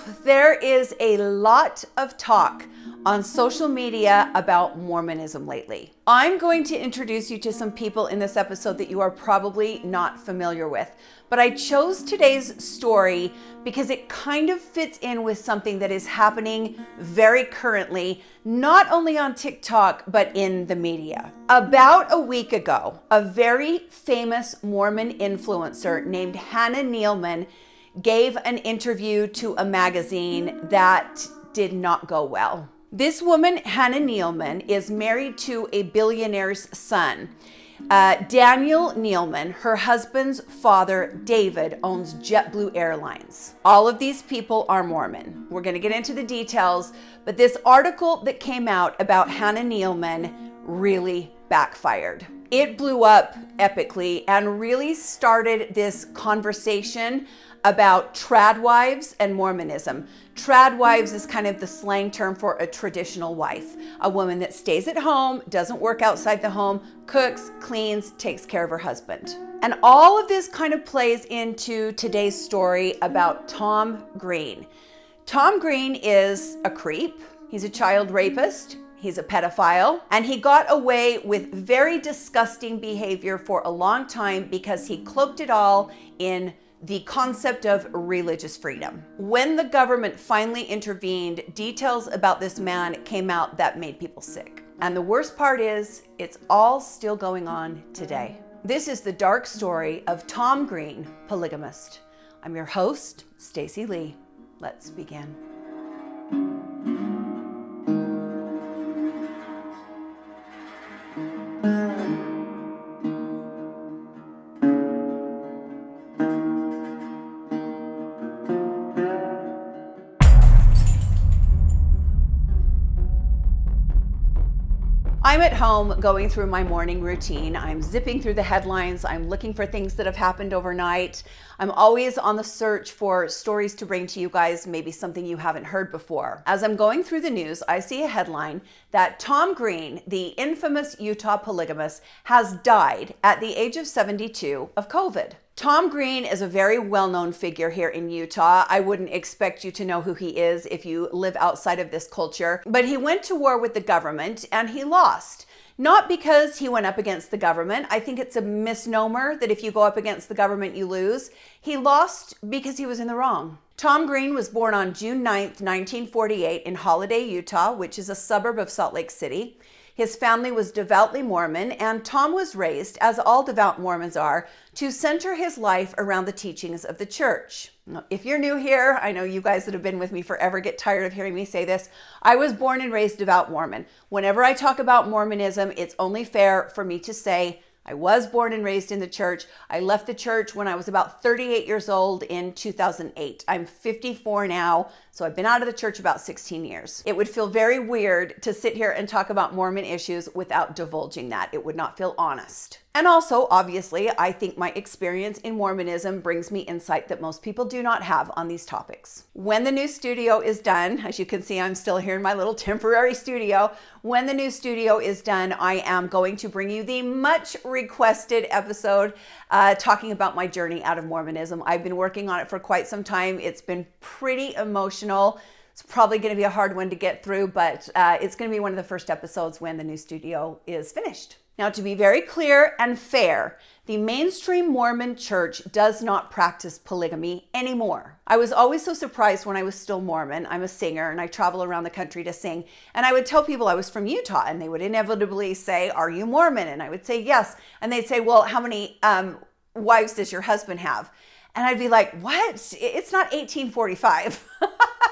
there is a lot of talk on social media about Mormonism lately. I'm going to introduce you to some people in this episode that you are probably not familiar with, but I chose today's story because it kind of fits in with something that is happening very currently, not only on TikTok, but in the media. About a week ago, a very famous Mormon influencer named Hannah Neeleman gave an interview to a magazine that did not go well. This woman, Hannah Neeleman, is married to a billionaire's son. Daniel Neeleman, her husband's father, David, owns JetBlue Airlines. All of these people are Mormon. We're going to get into the details, but this article that came out about Hannah Neeleman really backfired. It blew up epically and really started this conversation about Tradwives and Mormonism. Tradwives is kind of the slang term for a traditional wife, a woman that stays at home, doesn't work outside the home, cooks, cleans, takes care of her husband. And all of this kind of plays into today's story about Tom Green. Tom Green is a creep. He's a child rapist. He's a pedophile, and he got away with very disgusting behavior for a long time because he cloaked it all in the concept of religious freedom. When the government finally intervened, details about this man came out that made people sick. And the worst part is, it's all still going on today. This is the dark story of Tom Green, polygamist. I'm your host, Stacy Lee. Let's begin. I'm at home going through my morning routine. I'm zipping through the headlines. I'm looking for things that have happened overnight. I'm always on the search for stories to bring to you guys, maybe something you haven't heard before. As I'm going through the news, I see a headline that Tom Green, the infamous Utah polygamist, has died at the age of 72 of COVID. Tom Green is a very well-known figure here in Utah. I wouldn't expect you to know who he is if you live outside of this culture, but he went to war with the government and he lost. Not because he went up against the government. I think it's a misnomer that if you go up against the government, you lose. He lost because he was in the wrong. Tom Green was born on June 9th, 1948 in Holiday, Utah, which is a suburb of Salt Lake City. His family was devoutly Mormon, and Tom was raised, as all devout Mormons are, to center his life around the teachings of the church. Now, if you're new here, I know you guys that have been with me forever get tired of hearing me say this. I was born and raised devout Mormon. Whenever I talk about Mormonism, it's only fair for me to say I was born and raised in the church. I left the church when I was about 38 years old in 2008. I'm 54 now, so I've been out of the church about 16 years. It would feel very weird to sit here and talk about Mormon issues without divulging that. It would not feel honest. And also, obviously, I think my experience in Mormonism brings me insight that most people do not have on these topics. When the new studio is done, as you can see, I'm still here in my little temporary studio. When the new studio is done, I am going to bring you the much requested episode talking about my journey out of Mormonism. I've been working on it for quite some time. It's been pretty emotional. It's probably going to be a hard one to get through, but it's going to be one of the first episodes when the new studio is finished. Now, to be very clear and fair, the mainstream Mormon church does not practice polygamy anymore. I was always so surprised when I was still Mormon. I'm a singer and I travel around the country to sing. And I would tell people I was from Utah and they would inevitably say, "Are you Mormon?" And I would say, "Yes." And they'd say, "Well, how many wives does your husband have?" And I'd be like, "What? It's not 1845.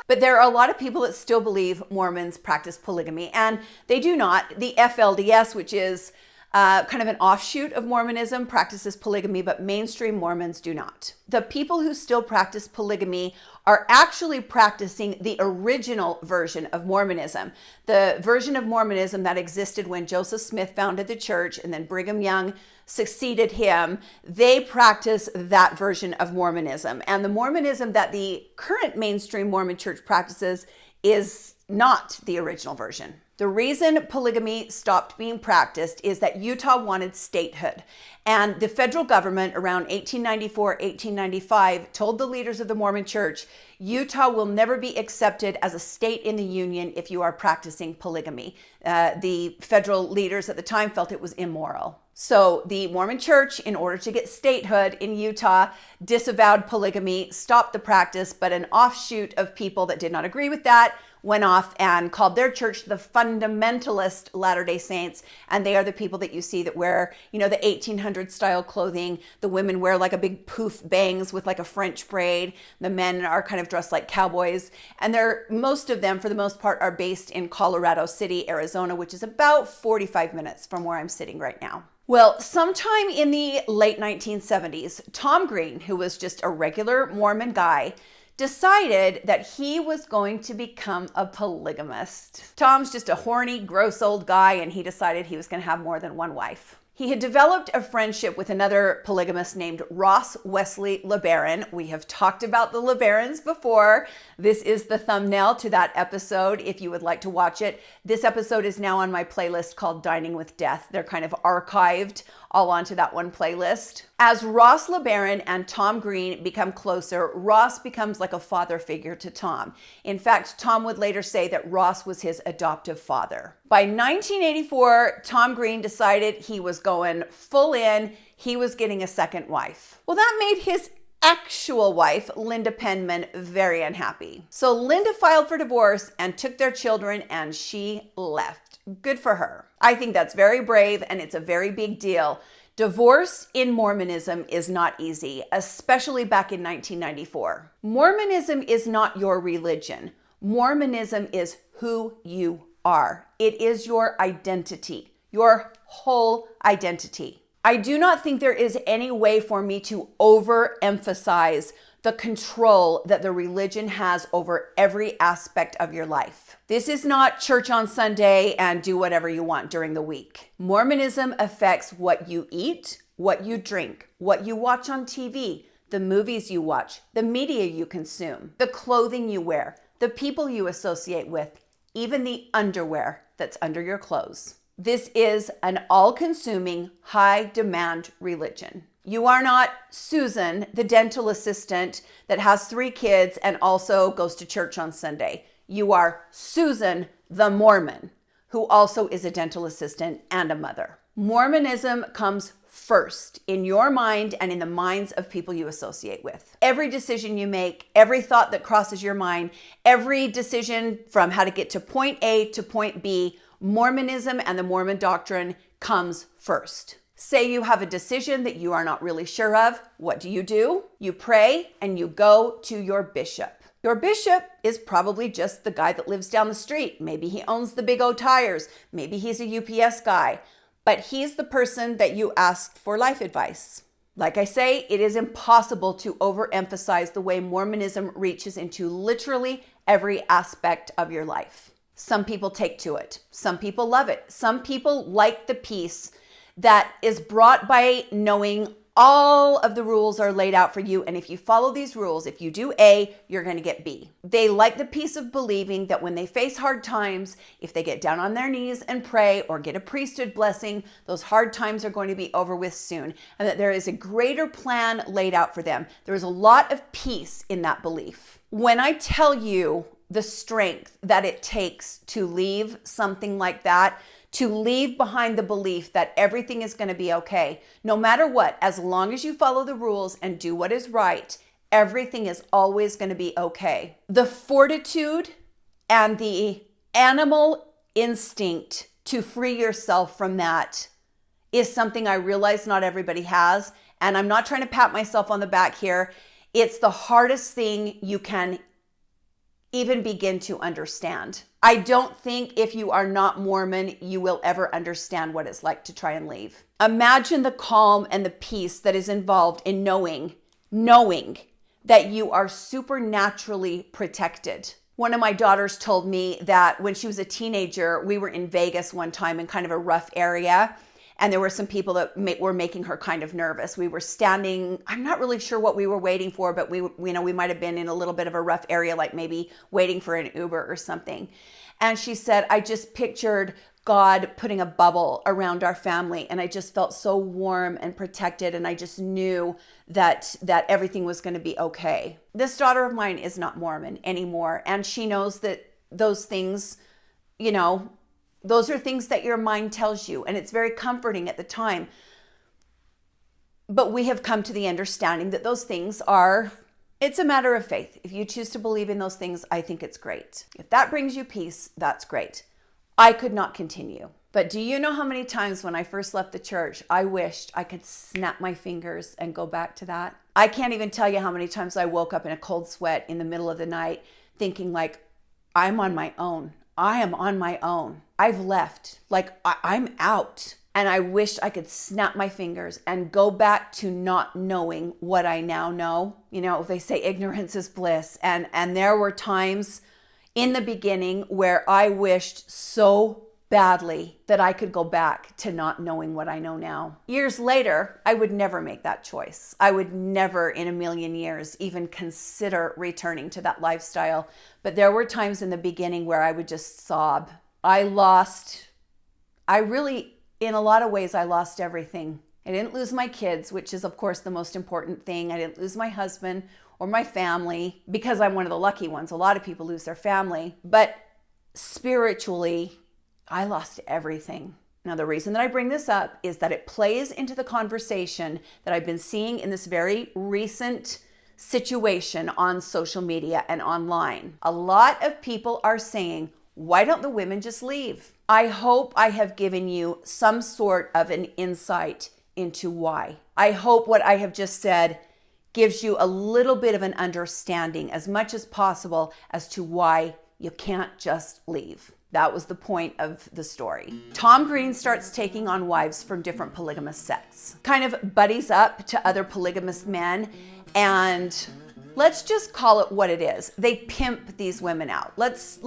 But there are a lot of people that still believe Mormons practice polygamy, and they do not. The FLDS, which is kind of an offshoot of Mormonism, practices polygamy, but mainstream Mormons do not. The people who still practice polygamy are actually practicing the original version of Mormonism, the version of Mormonism that existed when Joseph Smith founded the church and then Brigham Young succeeded him. They practice that version of Mormonism. And the Mormonism that the current mainstream Mormon church practices is not the original version. The reason polygamy stopped being practiced is that Utah wanted statehood. And the federal government around 1894, 1895 told the leaders of the Mormon church, Utah will never be accepted as a state in the union if you are practicing polygamy. The federal leaders at the time felt it was immoral. So the Mormon church, in order to get statehood in Utah, disavowed polygamy, stopped the practice, but an offshoot of people that did not agree with that went off and called their church the Fundamentalist Latter-day Saints. And they are the people that you see that wear, the 1800 style clothing. The women wear like a big poof bangs with like a French braid. The men are kind of dressed like cowboys. And most of them, for the most part, are based in Colorado City, Arizona, which is about 45 minutes from where I'm sitting right now. Well, sometime in the late 1970s, Tom Green, who was just a regular Mormon guy, decided that he was going to become a polygamist. Tom's just a horny, gross old guy, and he decided he was going to have more than one wife. He had developed a friendship with another polygamist named Ross Wesley LeBaron. We have talked about the LeBarons before. This is the thumbnail to that episode if you would like to watch it. This episode is now on my playlist called Dining with Death. They're kind of archived all onto that one playlist. As Ross LeBaron and Tom Green become closer, Ross becomes like a father figure to Tom. In fact, Tom would later say that Ross was his adoptive father. By 1984, Tom Green decided he was going full in. He was getting a second wife. Well, that made his actual wife, Linda Penman, very unhappy. So Linda filed for divorce and took their children, and she left. Good for her. I think that's very brave, and it's a very big deal. Divorce in Mormonism is not easy, especially back in 1994. Mormonism is not your religion. Mormonism is who you are. It is your identity, your whole identity. I do not think there is any way for me to overemphasize the control that the religion has over every aspect of your life. This is not church on Sunday and do whatever you want during the week. Mormonism affects what you eat, what you drink, what you watch on TV, the movies you watch, the media you consume, the clothing you wear, the people you associate with, even the underwear that's under your clothes. This is an all-consuming, high-demand religion. You are not Susan, the dental assistant that has 3 kids and also goes to church on Sunday. You are Susan, the Mormon, who also is a dental assistant and a mother. Mormonism comes first in your mind and in the minds of people you associate with. Every decision you make, every thought that crosses your mind, every decision from how to get to point A to point B, Mormonism and the Mormon doctrine comes first. Say you have a decision that you are not really sure of. What do? You pray and you go to your bishop. Your bishop is probably just the guy that lives down the street. Maybe he owns the Big O tires. Maybe he's a UPS guy. But he's the person that you asked for life advice. Like I say, it is impossible to overemphasize the way Mormonism reaches into literally every aspect of your life. Some people take to it. Some people love it. Some people like the peace that is brought by knowing all of the rules are laid out for you. And if you follow these rules, if you do A, you're going to get B. They like the peace of believing that when they face hard times, if they get down on their knees and pray or get a priesthood blessing, those hard times are going to be over with soon. And that there is a greater plan laid out for them. There is a lot of peace in that belief. When I tell you the strength that it takes to leave something like that, to leave behind the belief that everything is going to be okay, no matter what, as long as you follow the rules and do what is right, everything is always going to be okay. The fortitude and the animal instinct to free yourself from that is something I realize not everybody has. And I'm not trying to pat myself on the back here. It's the hardest thing you can even begin to understand. I don't think if you are not Mormon, you will ever understand what it's like to try and leave. Imagine the calm and the peace that is involved in knowing that you are supernaturally protected. One of my daughters told me that when she was a teenager, we were in Vegas one time in kind of a rough area. And there were some people that were making her kind of nervous. We were standing, I'm not really sure what we were waiting for, but we might have been in a little bit of a rough area, like maybe waiting for an Uber or something. And she said, I just pictured God putting a bubble around our family, and I just felt so warm and protected, and I just knew that everything was going to be okay. This daughter of mine is not Mormon anymore, and she knows that those things, those are things that your mind tells you, and it's very comforting at the time. But we have come to the understanding that those things it's a matter of faith. If you choose to believe in those things, I think it's great. If that brings you peace, that's great. I could not continue. But do you know how many times when I first left the church, I wished I could snap my fingers and go back to that? I can't even tell you how many times I woke up in a cold sweat in the middle of the night thinking like, I'm on my own. I am on my own. I've left. Like I'm out. And I wish I could snap my fingers and go back to not knowing what I now know. They say ignorance is bliss. And there were times in the beginning where I wished so badly that I could go back to not knowing what I know now. Years later, I would never make that choice. I would never in a million years even consider returning to that lifestyle. But there were times in the beginning where I would just sob. In a lot of ways, I lost everything. I didn't lose my kids, which is, of course, the most important thing. I didn't lose my husband or my family because I'm one of the lucky ones. A lot of people lose their family. But spiritually, I lost everything. Now, the reason that I bring this up is that it plays into the conversation that I've been seeing in this very recent situation on social media and online. A lot of people are saying, why don't the women just leave? I hope I have given you some sort of an insight into why. I hope what I have just said gives you a little bit of an understanding as much as possible as to why you can't just leave. That was the point of the story. Tom Green starts taking on wives from different polygamous sects, kind of buddies up to other polygamous men, and let's just call it what it is. They pimp these women out. Let's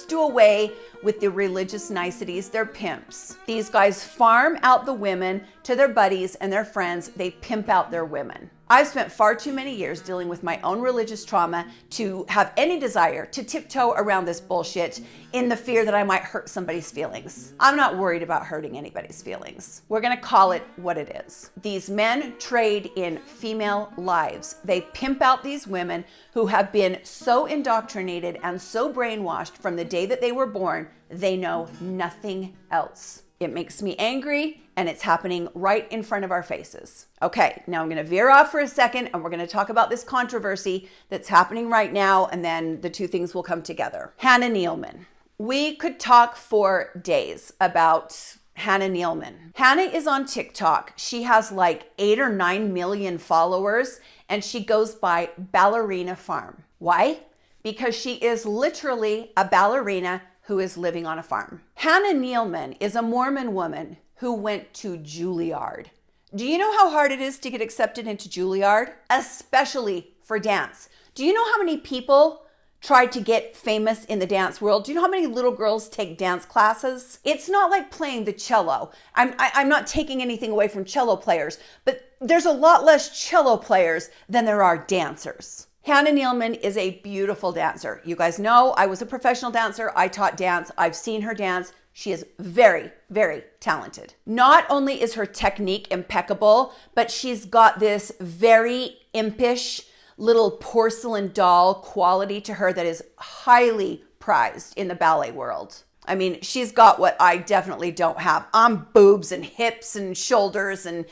do away with the religious niceties. They're pimps. These guys farm out the women to their buddies and their friends. They pimp out their women. I've spent far too many years dealing with my own religious trauma to have any desire to tiptoe around this bullshit in the fear that I might hurt somebody's feelings. I'm not worried about hurting anybody's feelings. We're gonna call it what it is. These men trade in female lives. They pimp out these women who have been so indoctrinated and so brainwashed from the day that they were born, they know nothing else. It makes me angry, and it's happening right in front of our faces. Okay, now I'm going to veer off for a second, and we're going to talk about this controversy that's happening right now, and then the two things will come together. Hannah Neeleman. We could talk for days about Hannah Neeleman. Hannah is on TikTok. She has like 8 or 9 million followers, and she goes by Ballerina Farm. Why? Because she is literally a ballerina who is living on a farm. Hannah Neeleman is a Mormon woman who went to Juilliard. Do you know how hard it is to get accepted into Juilliard? Especially for dance. Do you know how many people try to get famous in the dance world? Do you know how many little girls take dance classes? It's not like playing the cello. I'm not taking anything away from cello players, but there's a lot less cello players than there are dancers. Hannah Neeleman is a beautiful dancer. You guys know I was a professional dancer. I taught dance. I've seen her dance. She is very, very talented. Not only is her technique impeccable, but she's got this very impish little porcelain doll quality to her that is highly prized in the ballet world. I mean, she's got what I definitely don't have. I'm boobs and hips and shoulders, and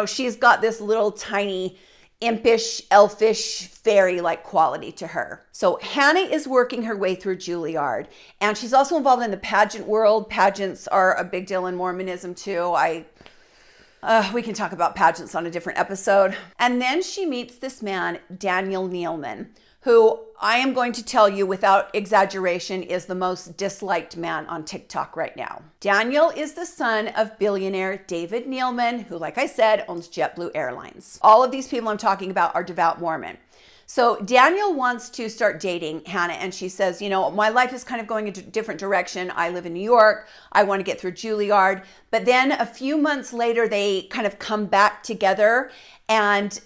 she's got this little tiny impish, elfish, fairy-like quality to her. So Hannah is working her way through Juilliard, and she's also involved in the pageant world. Pageants are a big deal in Mormonism too. We can talk about pageants on a different episode. And then she meets this man, Daniel Neeleman, who I am going to tell you without exaggeration is the most disliked man on TikTok right now. Daniel is the son of billionaire David Neeleman, who, like I said, owns JetBlue Airlines. All of these people I'm talking about are devout Mormon. So Daniel wants to start dating Hannah, and she says, you know, my life is kind of going a different direction. I live in New York. I want to get through Juilliard. But then a few months later, they kind of come back together, and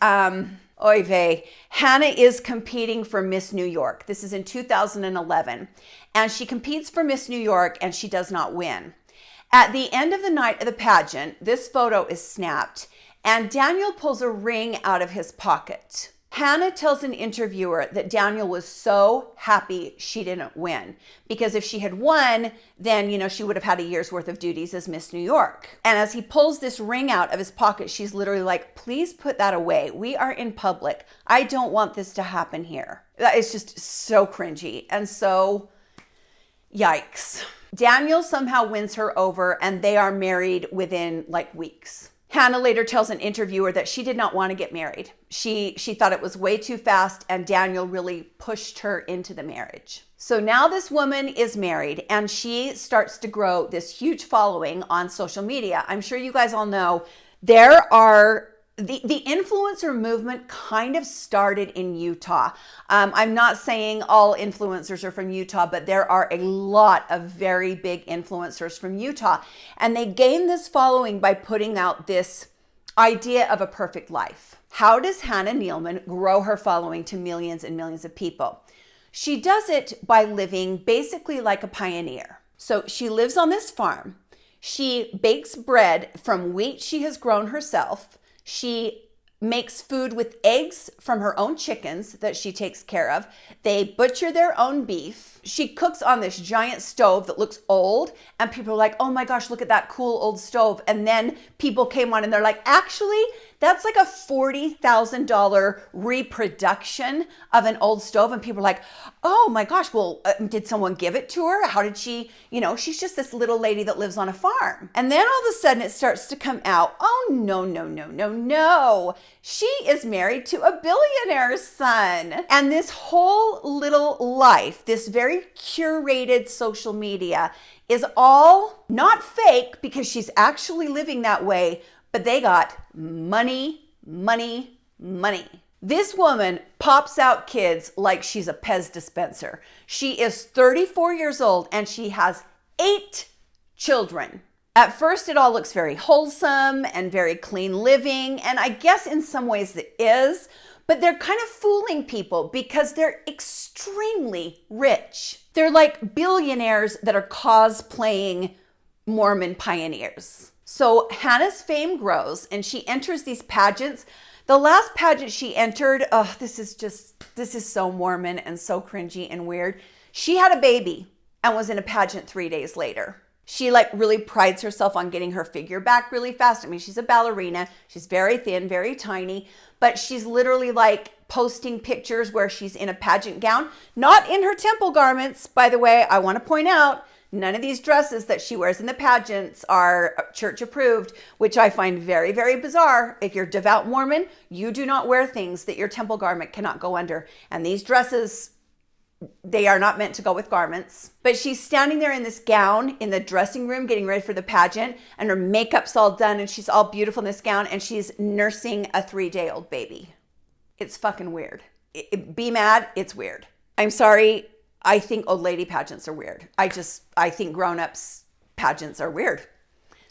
oy vey, Hannah is competing for Miss New York. This is in 2011. And she competes for Miss New York, and she does not win. At the end of the night of the pageant, this photo is snapped, and Daniel pulls a ring out of his pocket. Hannah tells an interviewer that Daniel was so happy she didn't win, because if she had won, then, you know, she would have had a year's worth of duties as Miss New York. And as he pulls this ring out of his pocket, she's literally like, please put that away. We are in public. I don't want this to happen here. That is just so cringy and so yikes. Daniel somehow wins her over, and they are married within like weeks. Hannah later tells an interviewer that she did not want to get married. She thought it was way too fast, and Daniel really pushed her into the marriage. So now this woman is married, and she starts to grow this huge following on social media. I'm sure you guys all know there are the influencer movement kind of started in Utah. I'm not saying all influencers are from Utah, but there are a lot of very big influencers from Utah. And they gain this following by putting out this idea of a perfect life. How does Hannah Neeleman grow her following to millions and millions of people? She does it by living basically like a pioneer. So she lives on this farm. She bakes bread from wheat she has grown herself. She makes food with eggs from her own chickens that she takes care of. They butcher their own beef. She cooks on this giant stove that looks old, and people are like, oh my gosh, look at that cool old stove. And then people came on and they're like, actually, that's like a $40,000 reproduction of an old stove. And people are like, oh my gosh, well, did someone give it to her? How did she, you know, she's just this little lady that lives on a farm. And then all of a sudden it starts to come out, oh no, no, no, no, no. She is married to a billionaire's son. And this whole little life, this very curated social media is all not fake, because she's actually living that way, but they got money, money, money. This woman pops out kids like she's a Pez dispenser. She is 34 years old and she has 8 children. At first, it all looks very wholesome and very clean living, and I guess in some ways it is, but they're kind of fooling people because they're extremely rich. They're like billionaires that are cosplaying Mormon pioneers. So Hannah's fame grows and she enters these pageants. The last pageant she entered, this is so Mormon and so cringy and weird. She had a baby and was in a pageant 3 days later. She like really prides herself on getting her figure back really fast. I mean, she's a ballerina. She's very thin, very tiny, but she's literally like posting pictures where she's in a pageant gown, not in her temple garments. By the way, I want to point out, none of these dresses that she wears in the pageants are church approved, which I find very, very bizarre. If you're devout Mormon, you do not wear things that your temple garment cannot go under. And these dresses, they are not meant to go with garments. But she's standing there in this gown in the dressing room getting ready for the pageant, and her makeup's all done and she's all beautiful in this gown, and she's nursing a 3-day-old baby. It's fucking weird. Be mad, it's weird. I'm sorry, I think old lady pageants are weird. I think grown-ups pageants are weird.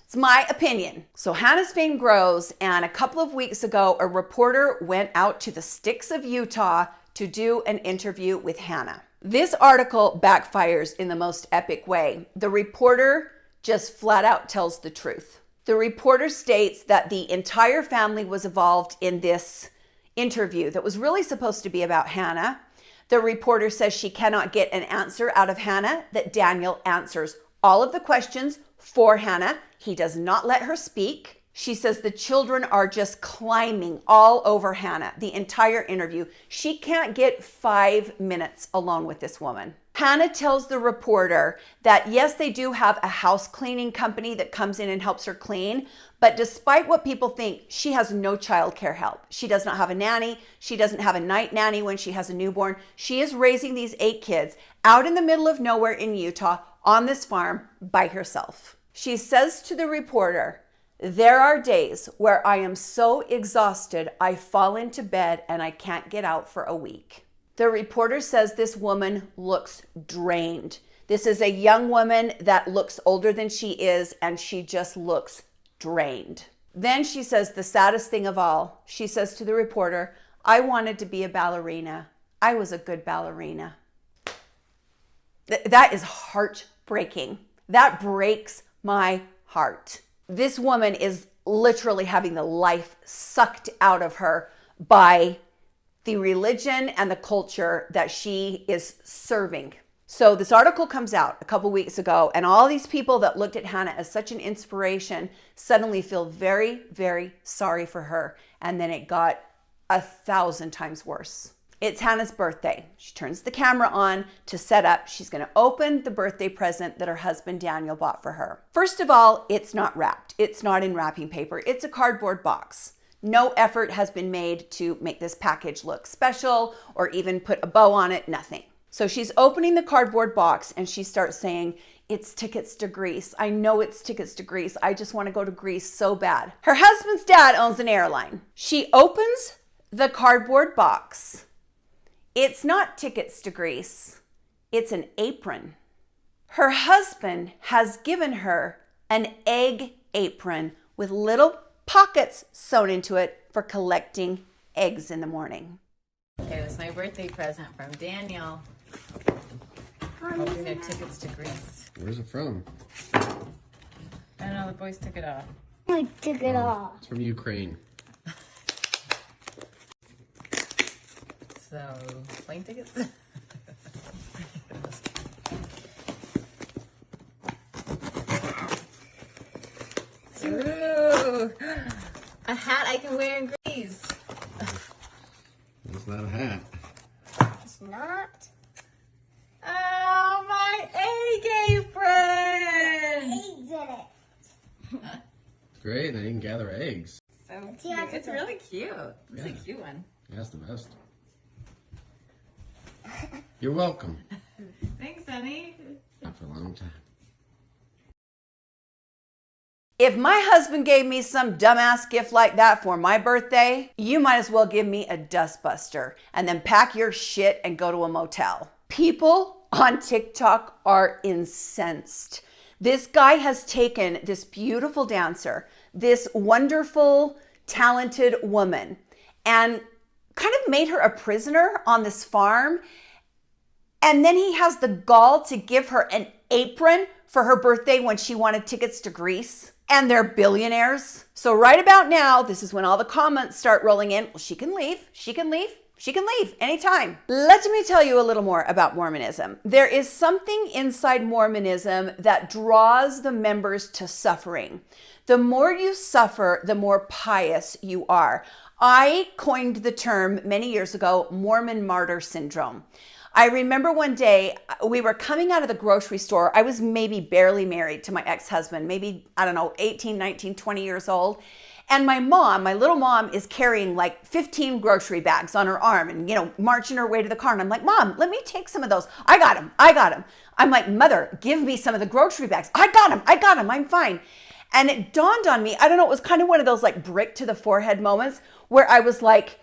It's my opinion. So Hannah's fame grows, and a couple of weeks ago, a reporter went out to the sticks of Utah to do an interview with Hannah. This article backfires in the most epic way. The reporter just flat out tells the truth. The reporter states that the entire family was involved in this interview that was really supposed to be about Hannah. The reporter says she cannot get an answer out of Hannah, that Daniel answers all of the questions for Hannah. He does not let her speak. She says the children are just climbing all over Hannah the entire interview. She can't get 5 minutes alone with this woman. Hannah tells the reporter that yes, they do have a house cleaning company that comes in and helps her clean, but despite what people think, she has no childcare help. She does not have a nanny. She doesn't have a night nanny when she has a newborn. She is raising these 8 kids out in the middle of nowhere in Utah on this farm by herself. She says to the reporter There are days where I am so exhausted, I fall into bed and I can't get out for a week. The reporter says this woman looks drained. This is a young woman that looks older than she is, and she just looks drained. Then she says the saddest thing of all. She says to the reporter, I wanted to be a ballerina. I was a good ballerina. That is heartbreaking. That breaks my heart. This woman is literally having the life sucked out of her by the religion and the culture that she is serving. So this article comes out a couple weeks ago, and all these people that looked at Hannah as such an inspiration suddenly feel very, very sorry for her. And then it got 1,000 times worse. It's Hannah's birthday. She turns the camera on to set up. She's going to open the birthday present that her husband Daniel bought for her. First of all, it's not wrapped. It's not in wrapping paper. It's a cardboard box. No effort has been made to make this package look special or even put a bow on it, nothing. So she's opening the cardboard box and she starts saying, it's tickets to Greece. I know it's tickets to Greece. I just want to go to Greece so bad. Her husband's dad owns an airline. She opens the cardboard box. It's not tickets to Greece. It's an apron. Her husband has given her an egg apron with little pockets sewn into it for collecting eggs in the morning. It was my birthday present from Daniel. Hoping they're tickets to Greece. Where's it from? I don't know, the boys took it off. I took it off. It's from Ukraine. So, plane tickets? Ooh, a hat I can wear in Greece. It's not a hat. It's not. Oh, my egg apron! Eggs in it. Great, I can gather eggs. So cute. It's really cute. It's a Yeah. cute one. That's the best. You're welcome. Thanks, honey. Not for a long time. If my husband gave me some dumbass gift like that for my birthday, you might as well give me a dustbuster and then pack your shit and go to a motel. People on TikTok are incensed. This guy has taken this beautiful dancer, this wonderful, talented woman, and kind of made her a prisoner on this farm. And then he has the gall to give her an apron for her birthday when she wanted tickets to Greece. And they're billionaires. So right about now, this is when all the comments start rolling in. Well, she can leave. She can leave. She can leave anytime. Let me tell you a little more about Mormonism. There is something inside Mormonism that draws the members to suffering. The more you suffer, the more pious you are. I coined the term many years ago, Mormon martyr syndrome. I remember one day we were coming out of the grocery store. I was maybe barely married to my ex-husband, maybe, 18, 19, 20 years old. And my mom, my little mom, is carrying like 15 grocery bags on her arm and, marching her way to the car. And I'm like, Mom, let me take some of those. I got them. I'm like, Mother, give me some of the grocery bags. I got them. I'm fine. And it dawned on me, it was kind of one of those like brick to the forehead moments where I was like,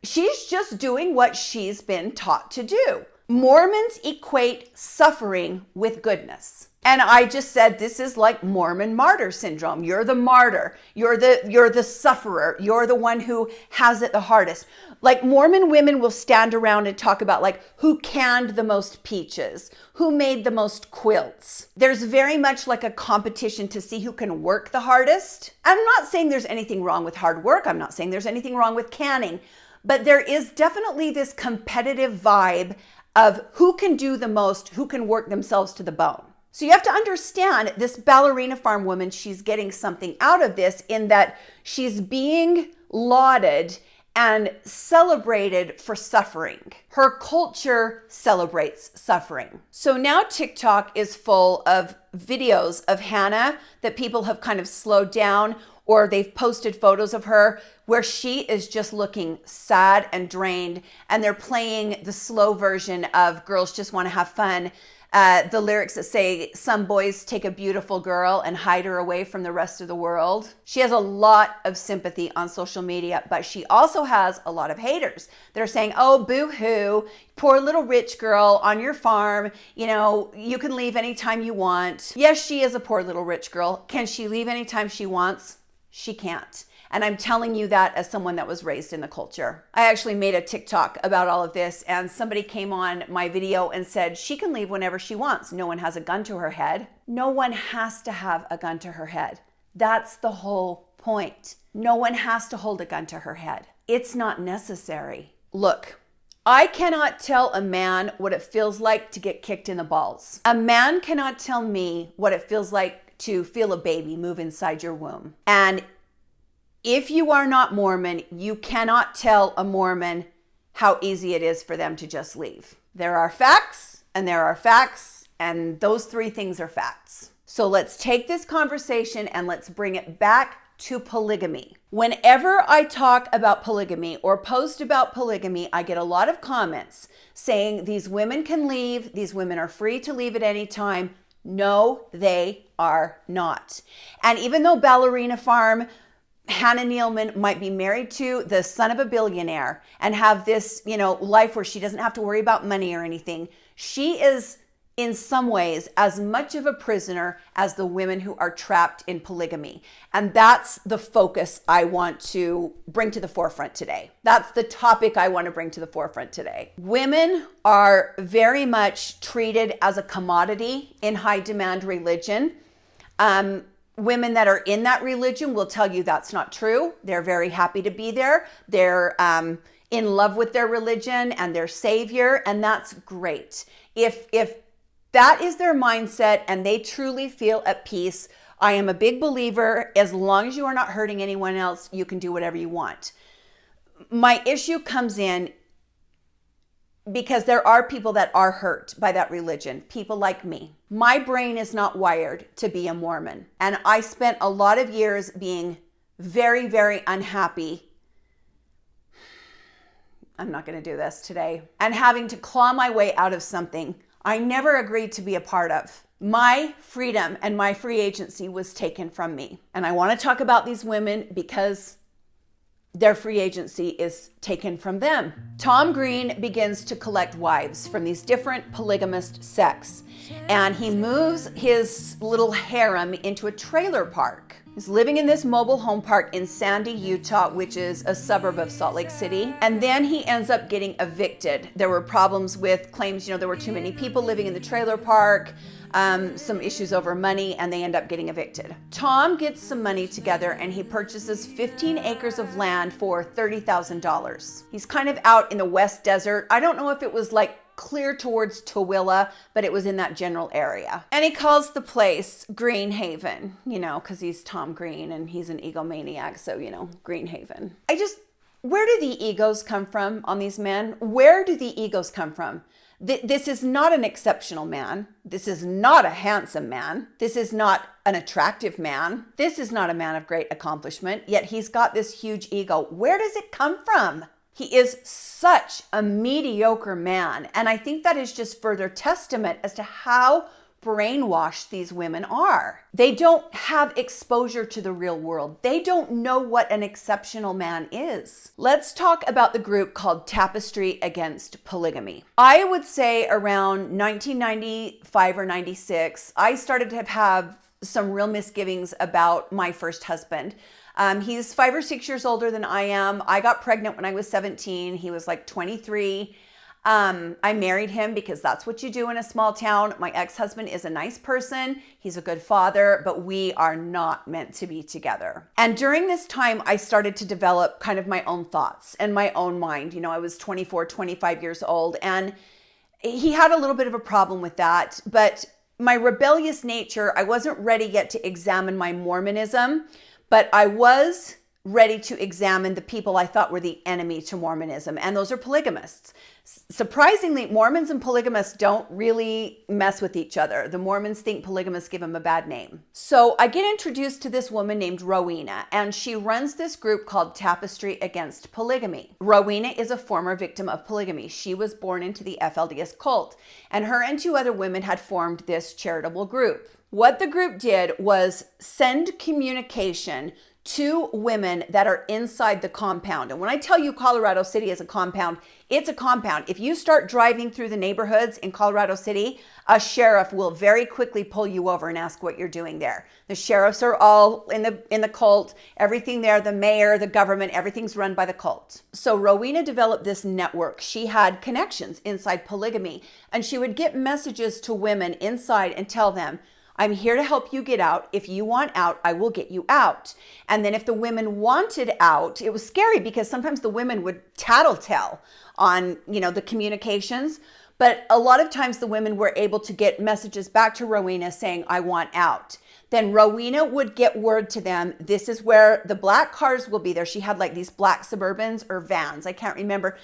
she's just doing what she's been taught to do. Mormons equate suffering with goodness. And I just said, this is like Mormon martyr syndrome. You're the martyr. You're the sufferer. You're the one who has it the hardest. Like Mormon women will stand around and talk about like who canned the most peaches, who made the most quilts. There's very much like a competition to see who can work the hardest. I'm not saying there's anything wrong with hard work. I'm not saying there's anything wrong with canning. But there is definitely this competitive vibe of who can do the most, who can work themselves to the bone. So you have to understand this Ballerina Farm woman, she's getting something out of this in that she's being lauded and celebrated for suffering. Her culture celebrates suffering. So now TikTok is full of videos of Hannah that people have kind of slowed down, or they've posted photos of her where she is just looking sad and drained, and they're playing the slow version of Girls Just Want to Have Fun. The lyrics that say, some boys take a beautiful girl and hide her away from the rest of the world. She has a lot of sympathy on social media, but she also has a lot of haters that are saying, oh, boo-hoo, poor little rich girl on your farm. You know, you can leave anytime you want. Yes, she is a poor little rich girl. Can she leave anytime she wants? She can't. And I'm telling you that as someone that was raised in the culture. I actually made a TikTok about all of this, and somebody came on my video and said she can leave whenever she wants. No one has a gun to her head. No one has to have a gun to her head. That's the whole point. No one has to hold a gun to her head. It's not necessary. Look, I cannot tell a man what it feels like to get kicked in the balls. A man cannot tell me what it feels like to feel a baby move inside your womb. And if you are not Mormon, you cannot tell a Mormon how easy it is for them to just leave. There are facts, and there are facts, and those three things are facts. So let's take this conversation and let's bring it back to polygamy. Whenever I talk about polygamy or post about polygamy, I get a lot of comments saying these women can leave, these women are free to leave at any time. No, they are not. And even though Ballerina Farm, Hannah Neeleman might be married to the son of a billionaire and have this, life where she doesn't have to worry about money or anything, she is in some ways as much of a prisoner as the women who are trapped in polygamy. And that's the focus I want to bring to the forefront today. That's the topic I want to bring to the forefront today. Women are very much treated as a commodity in high demand religion. Women that are in that religion will tell you that's not true. They're very happy to be there. They're in love with their religion and their savior, and that's great. If that is their mindset and they truly feel at peace, I am a big believer, as long as you are not hurting anyone else, you can do whatever you want. My issue comes in because there are people that are hurt by that religion, people like me. My brain is not wired to be a Mormon. And I spent a lot of years being very, very unhappy. I'm not going to do this today. And having to claw my way out of something I never agreed to be a part of. My freedom and my free agency was taken from me. And I want to talk about these women because their free agency is taken from them. Tom Green begins to collect wives from these different polygamist sects, and he moves his little harem into a trailer park. He's living in this mobile home park in Sandy, Utah, which is a suburb of Salt Lake City. And then he ends up getting evicted. There were problems with claims, there were too many people living in the trailer park, some issues over money, and they end up getting evicted. Tom gets some money together and he purchases 15 acres of land for $30,000. He's kind of out in the West Desert. I don't know if it was like clear towards Tooele, but it was in that general area. And he calls the place Green Haven, because he's Tom Green and he's an egomaniac. So, Green Haven. Where do the egos come from on these men? Where do the egos come from? This is not an exceptional man. This is not a handsome man. This is not an attractive man. This is not a man of great accomplishment, yet he's got this huge ego. Where does it come from? He is such a mediocre man. And I think that is just further testament as to how brainwashed these women are. They don't have exposure to the real world. They don't know what an exceptional man is. Let's talk about the group called Tapestry Against Polygamy. I would say around 1995 or 96, I started to have some real misgivings about my first husband. He's 5 or 6 years older than I am. I got pregnant when I was 17. He was like 23. I married him because that's what you do in a small town. My ex-husband is a nice person. He's a good father, but we are not meant to be together. And during this time, I started to develop kind of my own thoughts and my own mind. I was 24, 25 years old, and he had a little bit of a problem with that. But my rebellious nature, I wasn't ready yet to examine my Mormonism, but I was ready to examine the people I thought were the enemy to Mormonism, and those are polygamists. Surprisingly, Mormons and polygamists don't really mess with each other. The Mormons think polygamists give them a bad name. So I get introduced to this woman named Rowena, and she runs this group called Tapestry Against Polygamy. Rowena is a former victim of polygamy. She was born into the FLDS cult, and her and 2 other women had formed this charitable group. What the group did was send communication to women that are inside the compound. And when I tell you Colorado City is a compound, it's a compound. If you start driving through the neighborhoods in Colorado City, a sheriff will very quickly pull you over and ask what you're doing there. The sheriffs are all in the cult, everything there, the mayor, the government, everything's run by the cult. So Rowena developed this network. She had connections inside polygamy, and she would get messages to women inside and tell them, I'm here to help you get out. If you want out, I will get you out. And then if the women wanted out, it was scary because sometimes the women would tattletale on, the communications. But a lot of times the women were able to get messages back to Rowena saying, I want out. Then Rowena would get word to them, this is where the black cars will be there. She had like these black Suburbans or vans. I can't remember.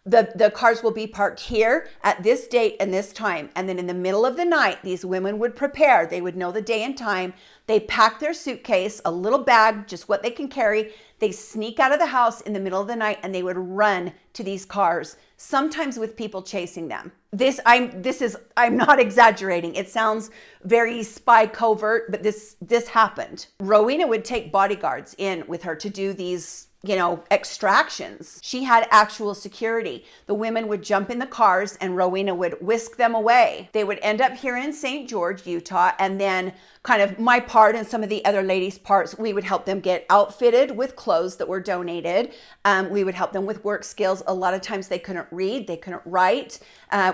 The cars will be parked here at this date and this time. And then in the middle of the night, these women would prepare. They would know the day and time. They pack their suitcase, a little bag, just what they can carry. They sneak out of the house in the middle of the night and they would run to these cars, sometimes with people chasing them. I'm not exaggerating. It sounds very spy covert, but this happened. Rowena would take bodyguards in with her to do these extractions. She had actual security. The women would jump in the cars and Rowena would whisk them away. They would end up here in St. George, Utah, and then kind of my part and some of the other ladies' parts, we would help them get outfitted with clothes that were donated. We would help them with work skills. A lot of times they couldn't read, they couldn't write.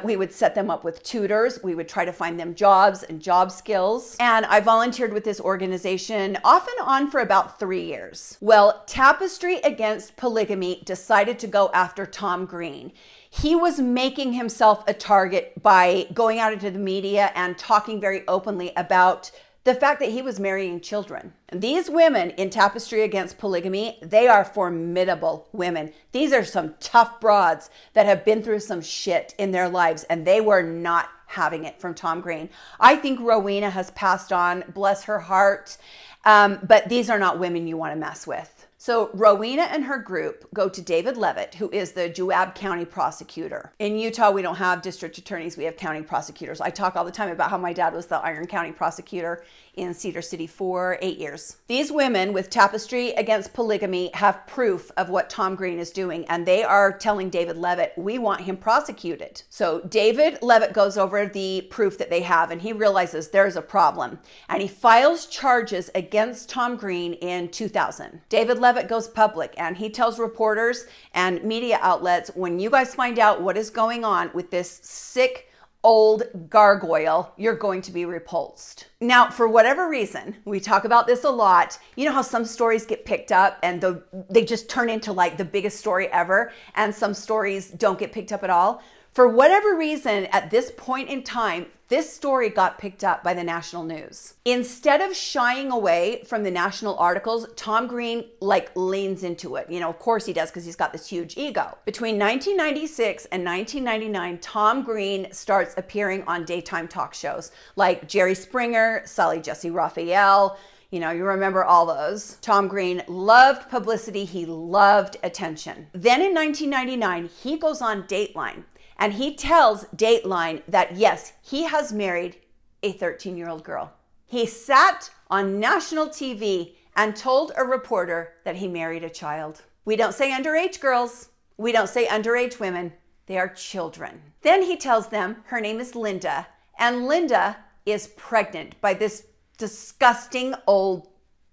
We would set them up with tutors. We would try to find them jobs and job skills. And I volunteered with this organization off and on for about 3 years. Well, Tapestry Against Polygamy decided to go after Tom Green. He was making himself a target by going out into the media and talking very openly about the fact that he was marrying children. And these women in Tapestry Against Polygamy, they are formidable women. These are some tough broads that have been through some shit in their lives, and they were not having it from Tom Green. I think Rowena has passed on, bless her heart, but these are not women you want to mess with. So Rowena and her group go to David Leavitt, who is the Juab County prosecutor. In Utah, we don't have district attorneys, we have county prosecutors. I talk all the time about how my dad was the Iron County prosecutor in Cedar City for 8 years. These women with Tapestry Against Polygamy have proof of what Tom Green is doing, and they are telling David Leavitt, we want him prosecuted. So David Leavitt goes over the proof that they have, and he realizes there's a problem, and he files charges against Tom Green in 2000. David Leavitt goes public, and he tells reporters and media outlets, when you guys find out what is going on with this sick old gargoyle, you're going to be repulsed. Now, for whatever reason, we talk about this a lot. You know how some stories get picked up and they just turn into like the biggest story ever, and some stories don't get picked up at all? For whatever reason, at this point in time, this story got picked up by the national news. Instead of shying away from the national articles, Tom Green leans into it. Of course he does, because he's got this huge ego. Between 1996 and 1999, Tom Green starts appearing on daytime talk shows like Jerry Springer, Sally Jesse Raphael. You remember all those. Tom Green loved publicity. He loved attention. Then in 1999, he goes on Dateline. And he tells Dateline that, yes, he has married a 13-year-old girl. He sat on national TV and told a reporter that he married a child. We don't say underage girls. We don't say underage women. They are children. Then he tells them her name is Linda, and Linda is pregnant by this disgusting old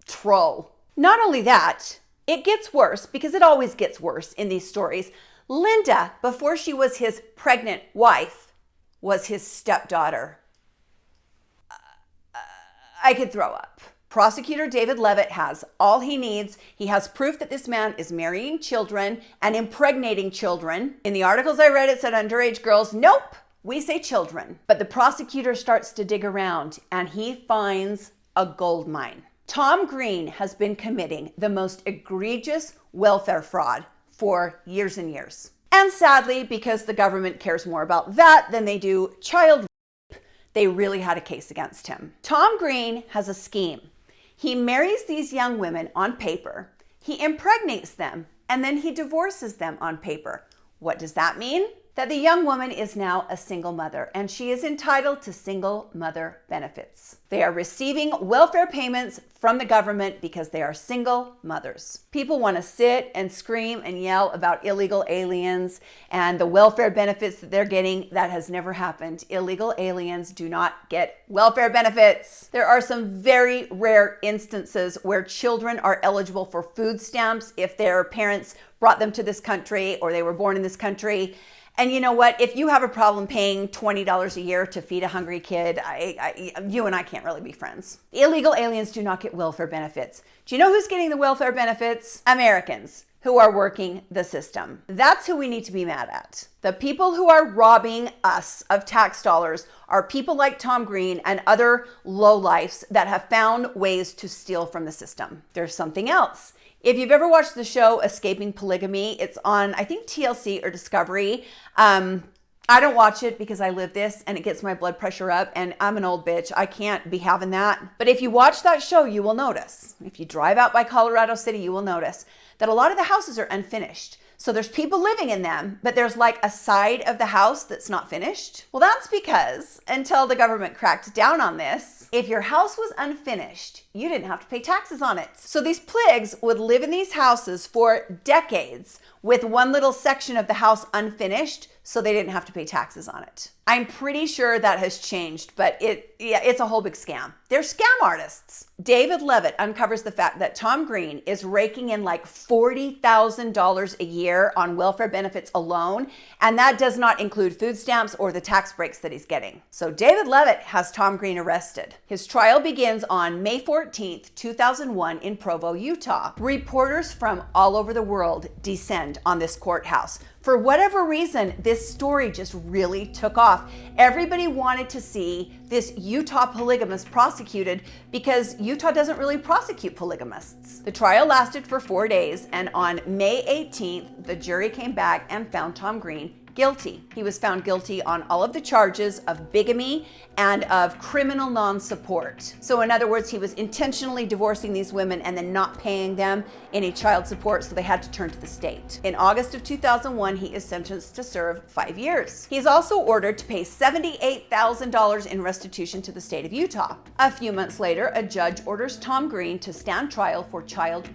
troll. Not only that, it gets worse, because it always gets worse in these stories. Linda, before she was his pregnant wife, was his stepdaughter. I could throw up. Prosecutor David Leavitt has all he needs. He has proof that this man is marrying children and impregnating children. In the articles I read, it said underage girls. Nope, we say children. But the prosecutor starts to dig around and he finds a gold mine. Tom Green has been committing the most egregious welfare fraud for years and years. And sadly, because the government cares more about that than they do child rape, they really had a case against him. Tom Green has a scheme. He marries these young women on paper, he impregnates them, and then he divorces them on paper. What does that mean? That the young woman is now a single mother and she is entitled to single mother benefits. They are receiving welfare payments from the government because they are single mothers. People want to sit and scream and yell about illegal aliens and the welfare benefits that they're getting. That has never happened. Illegal aliens do not get welfare benefits. There are some very rare instances where children are eligible for food stamps if their parents brought them to this country or they were born in this country. And you know what? If you have a problem paying $20 a year to feed a hungry kid, you and I can't really be friends. Illegal aliens do not get welfare benefits. Do you know who's getting the welfare benefits? Americans who are working the system. That's who we need to be mad at. The people who are robbing us of tax dollars are people like Tom Green and other lowlifes that have found ways to steal from the system. There's something else. If you've ever watched the show Escaping Polygamy, it's on, I think, TLC or Discovery. I don't watch it because I live this and it gets my blood pressure up and I'm an old bitch. I can't be having that. But if you watch that show, you will notice, if you drive out by Colorado City, you will notice that a lot of the houses are unfinished. So there's people living in them, but there's like a side of the house that's not finished. Well, that's because until the government cracked down on this, if your house was unfinished, you didn't have to pay taxes on it. So these pligs would live in these houses for decades with one little section of the house unfinished, so they didn't have to pay taxes on it. I'm pretty sure that has changed, but it's a whole big scam. They're scam artists. David Levitt uncovers the fact that Tom Green is raking in like $40,000 a year on welfare benefits alone, and that does not include food stamps or the tax breaks that he's getting. So David Levitt has Tom Green arrested. His trial begins on May 14th, 2001 in Provo, Utah. Reporters from all over the world descend on this courthouse. For whatever reason, this story just really took off. Everybody wanted to see this Utah polygamist prosecuted because Utah doesn't really prosecute polygamists. The trial lasted for 4 days, and on May 18th, the jury came back and found Tom Green guilty. He was found guilty on all of the charges of bigamy and of criminal non-support. So in other words, he was intentionally divorcing these women and then not paying them any child support, so they had to turn to the state. In August of 2001, he is sentenced to serve 5 years. He's also ordered to pay $78,000 in restitution to the state of Utah. A few months later, a judge orders Tom Green to stand trial for child.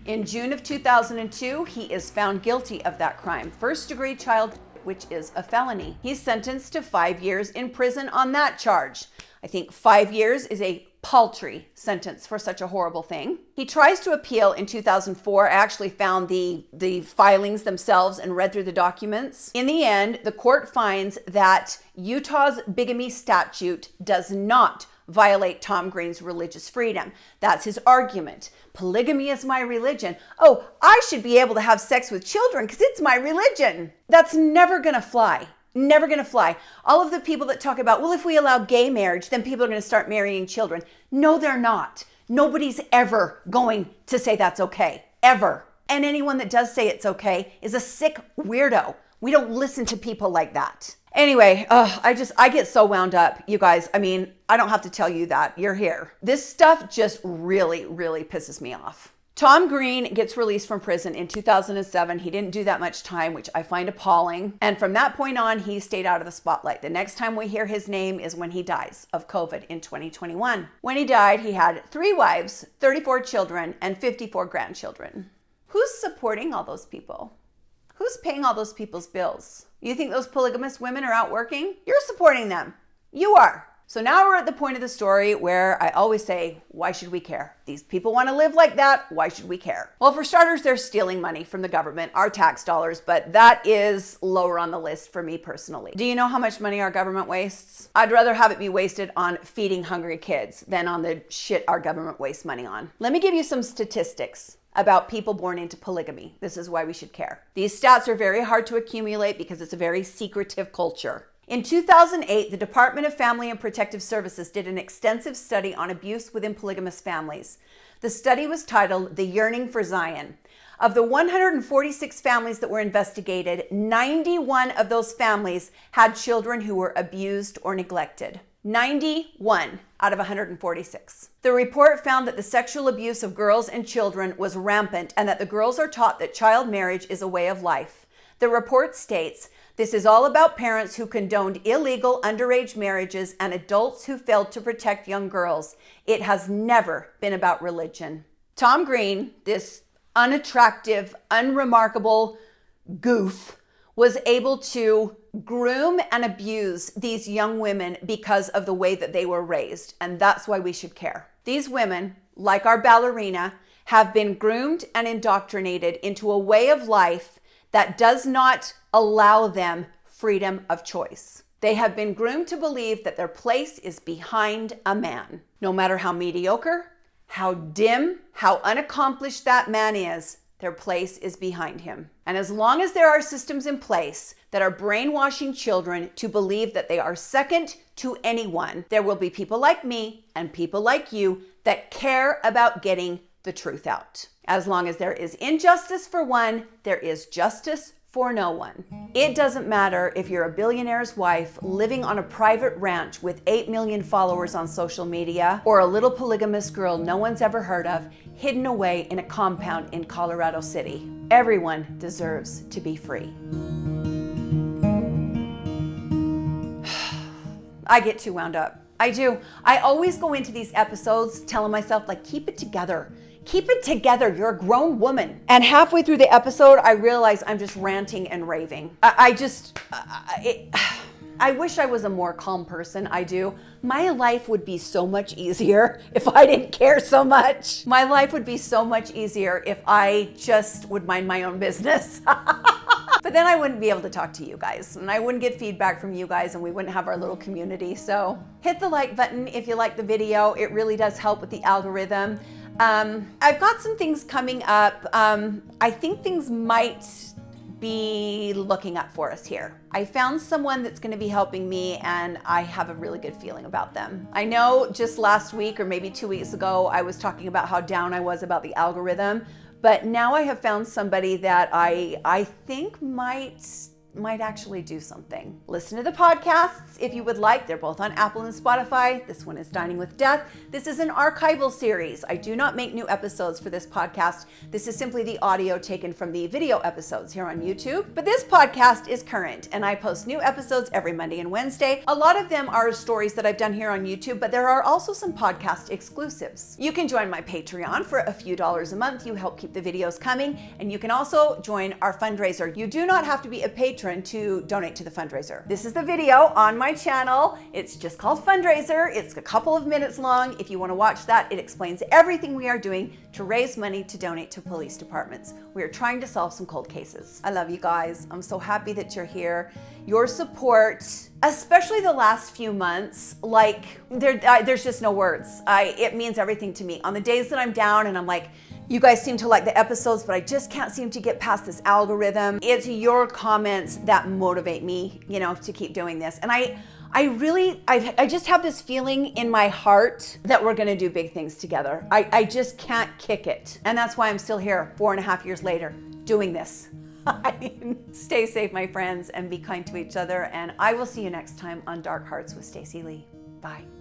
In June of 2002, he is found guilty of that crime, first-degree child, which is a felony. He's sentenced to 5 years in prison on that charge. I think 5 years is a paltry sentence for such a horrible thing. He tries to appeal in 2004. I actually found the filings themselves and read through the documents. In the end, the court finds that Utah's bigamy statute does not violate Tom Green's religious freedom. That's his argument. Polygamy is my religion. Oh, I should be able to have sex with children because it's my religion. That's never gonna fly. Never gonna fly. All of the people that talk about, well, if we allow gay marriage, then people are gonna start marrying children. No, they're not. Nobody's ever going to say that's okay, ever. And anyone that does say it's okay is a sick weirdo. We don't listen to people like that. Anyway, I get so wound up, you guys. I mean, I don't have to tell you that. You're here. This stuff just really, really pisses me off. Tom Green gets released from prison in 2007. He didn't do that much time, which I find appalling. And from that point on, he stayed out of the spotlight. The next time we hear his name is when he dies of COVID in 2021. When he died, he had 3 wives, 34 children, and 54 grandchildren. Who's supporting all those people? Who's paying all those people's bills? You think those polygamous women are out working? You're supporting them. You are. So now we're at the point of the story where I always say, why should we care? These people want to live like that. Why should we care? Well, for starters, they're stealing money from the government, our tax dollars, but that is lower on the list for me personally. Do you know how much money our government wastes? I'd rather have it be wasted on feeding hungry kids than on the shit our government wastes money on. Let me give you some statistics about people born into polygamy. This is why we should care. These stats are very hard to accumulate because it's a very secretive culture. In 2008, the Department of Family and Protective Services did an extensive study on abuse within polygamous families. The study was titled The Yearning for Zion. Of the 146 families that were investigated, 91 of those families had children who were abused or neglected. 91 out of 146. The report found that the sexual abuse of girls and children was rampant and that the girls are taught that child marriage is a way of life. The report states, "This is all about parents who condoned illegal underage marriages and adults who failed to protect young girls. It has never been about religion." Tom Green, this unattractive, unremarkable goof, was able to groom and abuse these young women because of the way that they were raised. And that's why we should care. These women, like our ballerina, have been groomed and indoctrinated into a way of life that does not allow them freedom of choice. They have been groomed to believe that their place is behind a man. No matter how mediocre, how dim, how unaccomplished that man is, their place is behind him. And as long as there are systems in place that are brainwashing children to believe that they are second to anyone, there will be people like me and people like you that care about getting the truth out. As long as there is injustice for one, there is justice for no one. It doesn't matter if you're a billionaire's wife living on a private ranch with 8 million followers on social media, or a little polygamous girl no one's ever heard of, hidden away in a compound in Colorado City. Everyone deserves to be free. I get too wound up. I do. I always go into these episodes telling myself, like, keep it together. Keep it together. You're a grown woman. And halfway through the episode, I realize I'm just ranting and raving. I wish I was a more calm person. I do. My life would be so much easier if I didn't care so much. My life would be so much easier if I just would mind my own business. But then I wouldn't be able to talk to you guys, and I wouldn't get feedback from you guys, and we wouldn't have our little community. So hit the like button if you like the video. It really does help with the algorithm. I've got some things coming up. I think things might be looking up for us here. I found someone that's going to be helping me, and I have a really good feeling about them. I know just last week or maybe 2 weeks ago, I was talking about how down I was about the algorithm, but now I have found somebody that I think might actually do something. Listen to the podcasts if you would like. They're both on Apple and Spotify. This one is Dining with Death. This is an archival series. I do not make new episodes for this podcast. This is simply the audio taken from the video episodes here on YouTube. But this podcast is current, and I post new episodes every Monday and Wednesday. A lot of them are stories that I've done here on YouTube, but there are also some podcast exclusives. You can join my Patreon for a few dollars a month. You help keep the videos coming, and you can also join our fundraiser. You do not have to be a patron to donate to the fundraiser. This is the video on my channel. It's just called Fundraiser. It's a couple of minutes long. If you want to watch that, it explains everything we are doing to raise money to donate to police departments. We are trying to solve some cold cases. I love you guys. I'm so happy that you're here. Your support, especially the last few months, like there's just no words. It means everything to me. On the days that I'm down and I'm like, you guys seem to like the episodes, but I just can't seem to get past this algorithm. It's your comments that motivate me, to keep doing this. And I just have this feeling in my heart that we're gonna do big things together. I just can't kick it. And that's why I'm still here 4.5 years later doing this. Stay safe, my friends, and be kind to each other. And I will see you next time on Dark Hearts with Stacy Lee. Bye.